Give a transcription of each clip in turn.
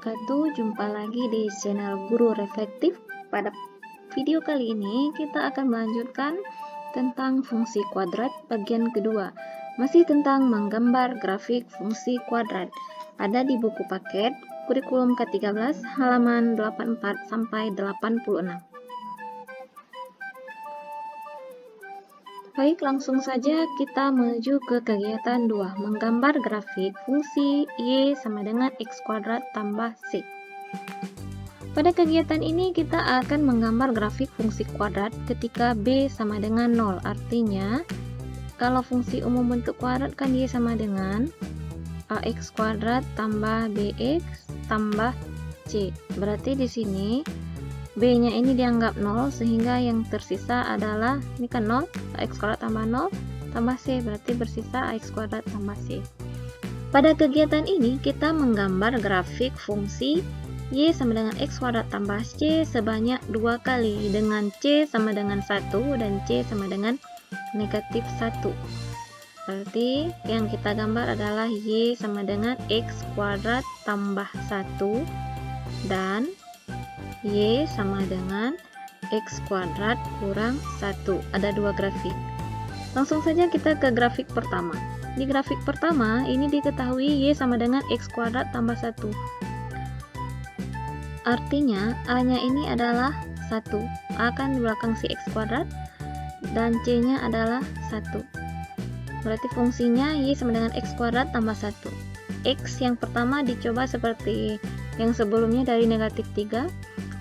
wabarakatuh. Jumpa lagi di channel Guru Reflektif. Pada video kali ini kita akan melanjutkan tentang fungsi kuadrat bagian kedua. Masih tentang menggambar grafik fungsi kuadrat. Ada di buku paket kurikulum ke-13 halaman 84 sampai 86. Baik, langsung saja kita menuju ke kegiatan 2, menggambar grafik fungsi Y sama dengan X kuadrat tambah C. Pada kegiatan ini kita akan menggambar grafik fungsi kuadrat ketika B sama dengan 0. Artinya, kalau fungsi umum bentuk kuadrat kan Y sama dengan AX kuadrat tambah BX tambah C. Berarti di sini B-nya ini dianggap 0, sehingga yang tersisa adalah, ini kan 0, AX kuadrat tambah 0, tambah C, berarti bersisa AX kuadrat tambah C. Pada kegiatan ini, kita menggambar grafik fungsi Y sama dengan X kuadrat tambah C sebanyak 2 kali, dengan C sama dengan 1 dan C sama dengan negatif 1. Berarti yang kita gambar adalah Y sama dengan X kuadrat tambah 1 dan Y sama dengan X kuadrat kurang 1. Ada 2 grafik. Langsung saja kita ke grafik pertama. Di grafik pertama, ini diketahui Y sama dengan X kuadrat tambah 1. Artinya, A-nya ini adalah 1. A kan di belakang si X kuadrat, dan C-nya adalah 1. Berarti fungsinya Y sama dengan X kuadrat tambah 1. X yang pertama dicoba seperti yang sebelumnya dari negatif 3.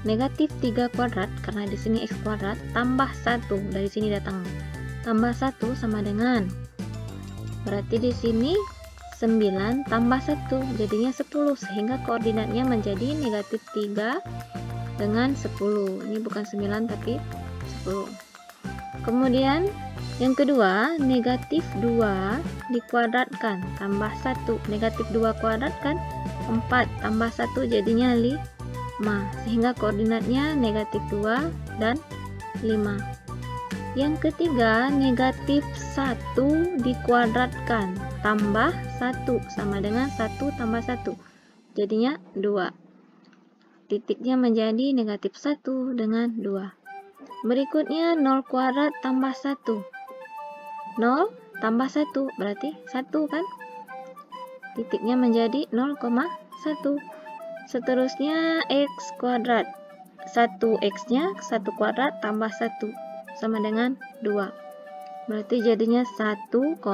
Negatif 3 kuadrat, karena di sini X kuadrat, tambah 1, dari sini datang. Tambah 1 sama dengan, berarti di sini 9 tambah 1, jadinya 10, sehingga koordinatnya menjadi negatif 3 dengan 10. Ini bukan 9 tapi 10. Kemudian yang kedua, negatif 2 dikuadratkan, tambah 1. Negatif 2 kuadrat kan 4, tambah 1 jadinya 5. Sehingga koordinatnya negatif 2 dan 5. Yang ketiga, negatif 1 dikuadratkan, tambah 1 sama dengan 1 tambah 1. Jadinya 2. Titiknya menjadi negatif 1 dengan 2. Berikutnya 0 kuadrat tambah 1. 0 tambah 1 berarti 1 kan? Titiknya menjadi 0,1. Seterusnya X kuadrat. 1X-nya 1 kuadrat tambah 1 sama dengan 2. Berarti jadinya 1,2.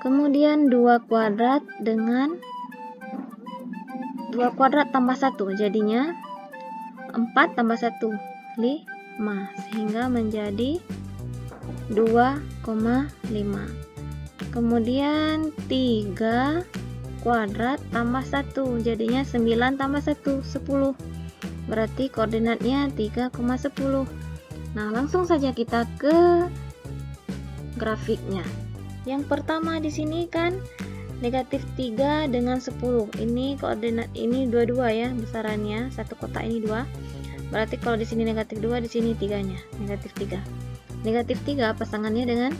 Kemudian 2 kuadrat dengan 2 kuadrat tambah 1 jadinya 4 tambah 1 5, sehingga menjadi 2,5. Kemudian 3 kuadrat tambah 1 jadinya 9 tambah 1 10. Berarti koordinatnya 3,10. Nah, langsung saja kita ke grafiknya. Yang pertama di sini kan negatif 3 dengan 10. Ini koordinat ini 22 ya besarannya. Satu kotak ini 2. Berarti kalau di sini negatif 2, di sini 3-nya, negatif 3. Negatif 3 pasangannya dengan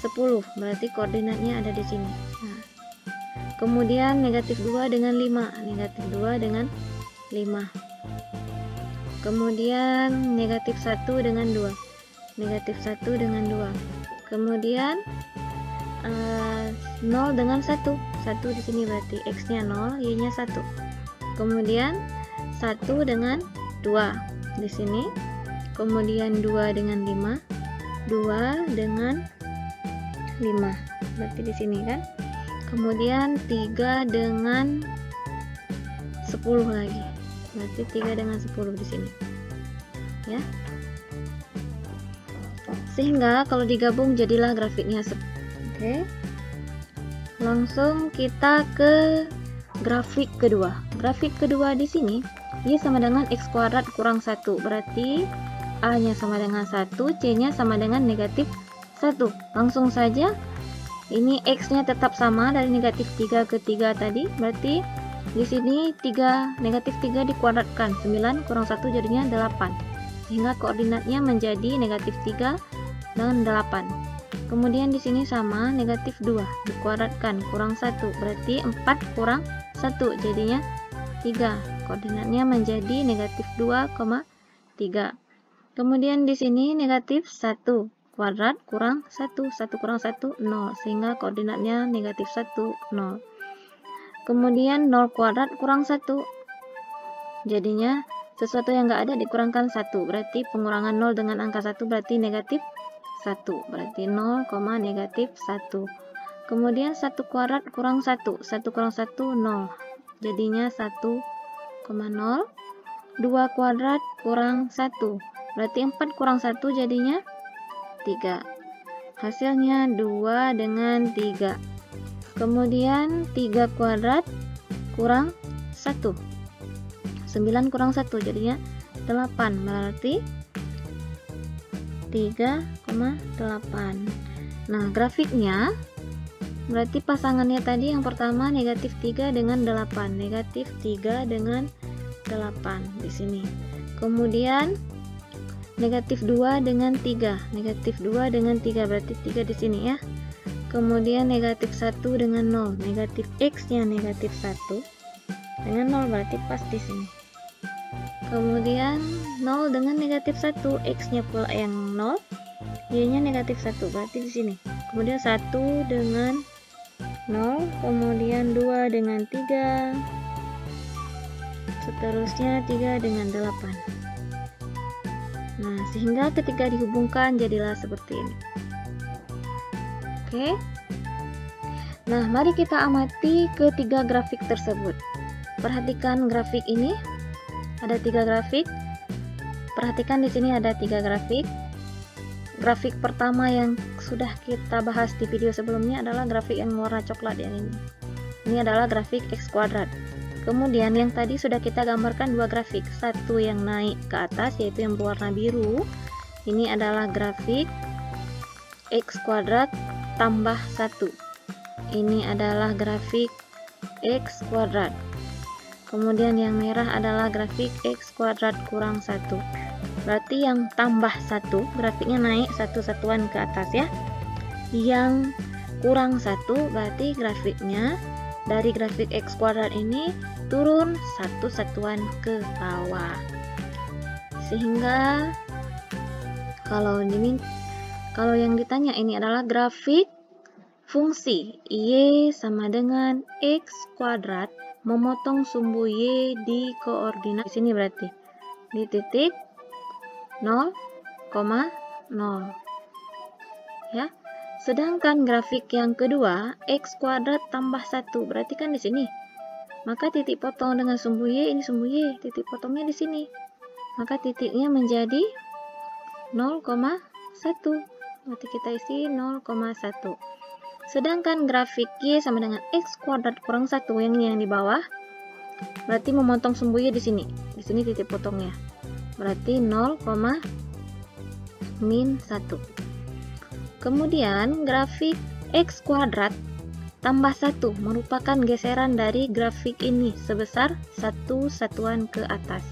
10. Berarti koordinatnya ada di sini. Nah, kemudian negatif 2 dengan 5. Negatif 2 dengan 5. Kemudian negatif 1 dengan 2. Negatif 1 dengan 2. Kemudian 0 dengan 1. 1 di sini berarti X-nya 0, Y-nya 1. Kemudian 1 dengan 2 di sini. Kemudian 2 dengan 5. 2 dengan 5. Berarti di sini kan? Kemudian 3 dengan 10 lagi. Berarti 3 dengan 10 di sini. Ya. Sehingga kalau digabung jadilah grafiknya. Oke. Langsung kita ke grafik kedua. Grafik kedua di sini Y sama dengan X kuadrat kurang 1. Berarti A-nya sama dengan 1, C-nya sama dengan negatif 1. Langsung saja, ini X-nya tetap sama dari negatif 3 ke 3 tadi. Berarti di sini negatif 3 dikuadratkan, 9 kurang 1 jadinya 8. Sehingga koordinatnya menjadi negatif 3 dan 8. Kemudian di sini sama, negatif 2 dikuadratkan kurang 1, berarti 4 kurang 1, jadinya 3. Koordinatnya menjadi negatif 2,3. Kemudian di sini negatif 1 kuadrat kurang 1, 1 kurang 1, 0, sehingga koordinatnya negatif 1, 0. Kemudian 0 kuadrat kurang 1, jadinya sesuatu yang nggak ada dikurangkan 1, berarti pengurangan 0 dengan angka 1 berarti negatif 1, berarti 0, negatif 1. Kemudian 1 kuadrat kurang 1, 1 kurang 1, 0, jadinya 1,0. 2 kuadrat kurang 1, berarti 4 kurang 1 jadinya 3. Hasilnya 2 dengan 3. Kemudian 3 kuadrat kurang 1, 9 kurang 1 jadinya 8, berarti 3,8. Nah, grafiknya berarti pasangannya tadi yang pertama negatif 3 dengan 8, negatif 3 dengan 8 di sini. Kemudian negatif 2 dengan 3, negatif 2 dengan 3 berarti 3 di sini ya. Kemudian negatif 1 dengan 0, negatif X-nya negatif 1 dengan 0 berarti pas di sini. Kemudian 0 dengan negatif 1, X-nya pula yang 0, Y-nya negatif 1 berarti di sini. Kemudian 1 dengan 0, kemudian 2 dengan 3, seterusnya 3 dengan 8. Nah, sehingga ketika dihubungkan jadilah seperti ini. Oke. Nah, mari kita amati ketiga grafik tersebut. Perhatikan grafik ini. Ada 3 grafik. Perhatikan di sini ada 3 grafik. Grafik pertama yang sudah kita bahas di video sebelumnya adalah grafik yang warna coklat yang ini. Ini adalah grafik X kuadrat. Kemudian yang tadi sudah kita gambarkan 2 grafik. Satu yang naik ke atas yaitu yang berwarna biru. Ini adalah grafik X kuadrat tambah 1. Ini adalah grafik X kuadrat. Kemudian yang merah adalah grafik X kuadrat kurang 1. Berarti yang tambah 1 grafiknya naik 1 satuan ke atas ya. Yang kurang 1 berarti grafiknya dari grafik X kuadrat ini turun 1 satuan ke bawah. Sehingga kalau yang ditanya ini adalah grafik fungsi Y sama dengan X kuadrat memotong sumbu Y di koordinat di sini berarti di titik 0,0 ya. Sedangkan grafik yang kedua X kuadrat tambah 1 berarti kan di sini. Maka titik potong dengan sumbu Y ini sumbu Y, titik potongnya di sini. Maka titiknya menjadi 0,1. Berarti kita isi 0,1. Sedangkan grafik Y sama dengan X kuadrat kurang 1 yang di bawah. Berarti memotong sumbu Y di sini. Di sini titik potongnya. Berarti 0,-1. Kemudian grafik X kuadrat tambah 1 merupakan geseran dari grafik ini sebesar 1 satuan ke atas.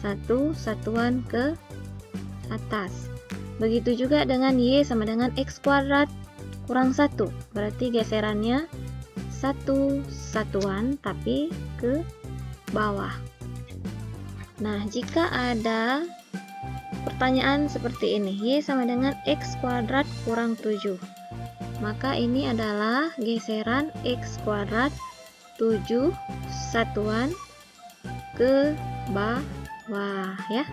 1 satuan ke atas. Begitu juga dengan Y sama dengan X kuadrat kurang 1. Berarti geserannya 1 satuan tapi ke bawah. Nah, jika ada pertanyaan seperti ini, Y sama dengan X kuadrat kurang 7. Maka ini adalah geseran X kuadrat 7 satuan ke bawah ya.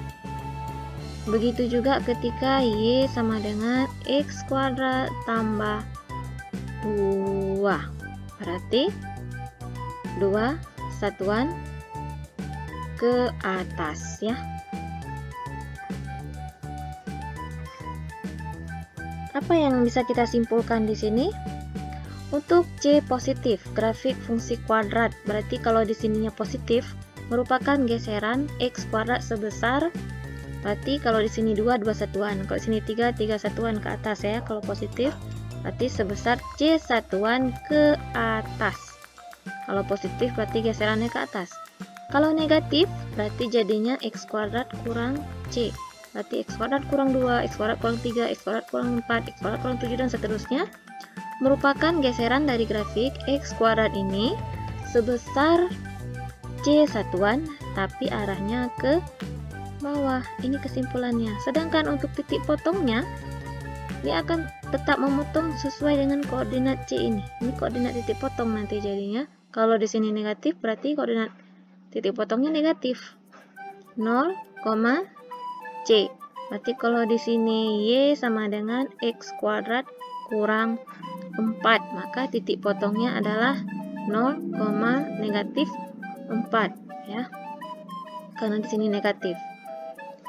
Begitu juga ketika Y sama dengan X kuadrat tambah 2. Berarti 2 satuan ke atas ya. Apa yang bisa kita simpulkan di sini? Untuk C positif, grafik fungsi kuadrat. Berarti kalau di sininya positif merupakan geseran X kuadrat sebesar, berarti kalau di sini 2 satuan, kalau di sini 3 satuan ke atas ya. Kalau positif berarti sebesar C satuan ke atas. Kalau positif berarti geserannya ke atas. Kalau negatif berarti jadinya X kuadrat kurang C. Berarti X kuadrat kurang 2, X kuadrat kurang 3, X kuadrat kurang 4, X kuadrat kurang 7 dan seterusnya merupakan geseran dari grafik X kuadrat ini sebesar C satuan, tapi arahnya ke bawah. Ini kesimpulannya. Sedangkan untuk titik potongnya, dia akan tetap memotong sesuai dengan koordinat C ini. Ini koordinat titik potong nanti jadinya. Kalau di sini negatif, berarti koordinat titik potongnya negatif. 0, C. Berarti kalau di sini Y sama dengan X kuadrat kurang 4, maka titik potongnya adalah 0, negatif 4 ya. Karena di sini negatif.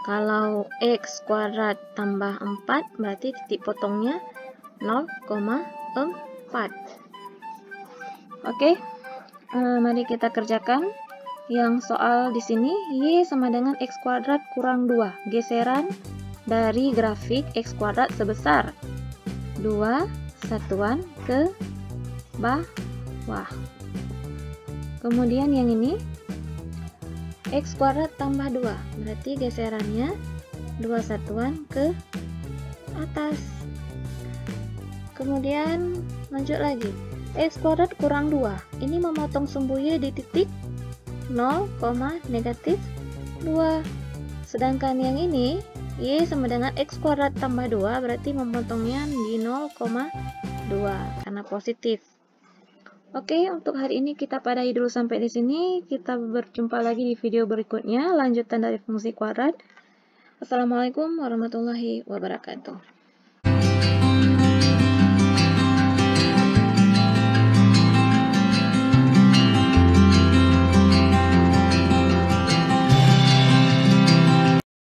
Kalau X kuadrat tambah 4 berarti titik potongnya 0,4. Oke. Mari kita kerjakan. Yang soal di sini, Y sama dengan X kuadrat kurang 2. Geseran dari grafik X kuadrat sebesar 2 satuan ke bawah. Kemudian yang ini, X kuadrat tambah 2. Berarti geserannya 2 satuan ke atas. Kemudian lanjut lagi. X kuadrat kurang 2. Ini memotong sumbu Y di titik 0, negatif 2. Sedangkan yang ini Y sama dengan X kuadrat tambah 2 berarti memotongnya di 0,2 karena positif. Oke, untuk hari ini kita padahi dulu sampai di sini. Kita berjumpa lagi di video berikutnya, lanjutan dari fungsi kuadrat. Assalamualaikum warahmatullahi wabarakatuh.